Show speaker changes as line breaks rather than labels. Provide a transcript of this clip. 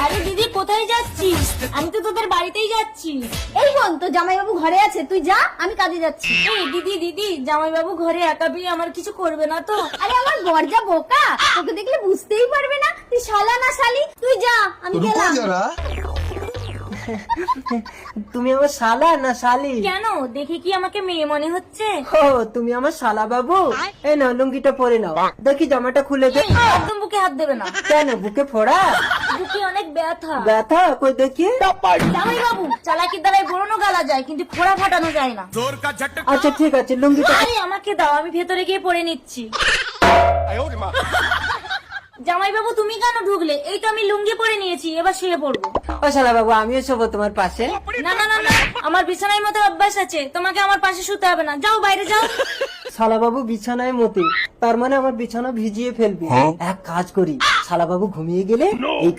আরে দিদি কোথায় যাচ্ছিস? আমি তো তোদের বাড়িতেই যাচ্ছি।
এই বোন, তো জামাইবাবু ঘরে আছে, তুই যা, আমি কাজে যাচ্ছি।
এই দিদি জামাইবাবু ঘরে একা পেয়ে আমার কিছু করবে না তো?
আরে আমার বর যা বোকা, তোকে দেখলে বুঝতেই পারবে না তুই শালা না শালি। তুই যা, আমি গেলাম।
তুমি আমার শালা না শালি?
কেন, দেখে কি আমাকে মেয়ে মনে হচ্ছে?
ও তুমি আমার শালা বাবু। এই নাও লুঙ্গিটা পরে নাও, দেখি জামাটা খুলে দে।
এই, একদম বুকে হাত দেবে না।
কেন, বুকে ফোড়া?
বুকে অনেক ব্যথা।
ব্যথা কই দেখি।
জামাইবাবু, চালাকির দ্বারাই বড়নো গালা যায়, কিন্তু ফোড়া ফাটানো যায় না।
আচ্ছা ঠিক আছে, লুঙ্গিটা।
আরে আমাকে দাও, আমি ভেতরে গিয়ে পরে নিচ্ছি। জামাইবাবু তুমি কেন ঢুকলে? এই তো আমি লুঙ্গি পরে নিয়েছি, এবার শুয়ে পড়বো।
ও শালা বাবু, আমিও শোবো তোমার পাশে।
না না না না, আমার বিছানায় মতো অভ্যাস আছে, তোমাকে আমার পাশে শুতে হবে না। যাও বাইরে যাও।
শালা বাবু বিছানায় মতে, তার মানে আমার বিছানা ভিজিয়ে ফেলবে। এক কাজ করি, শালা বাবু ঘুমিয়ে গেলে এই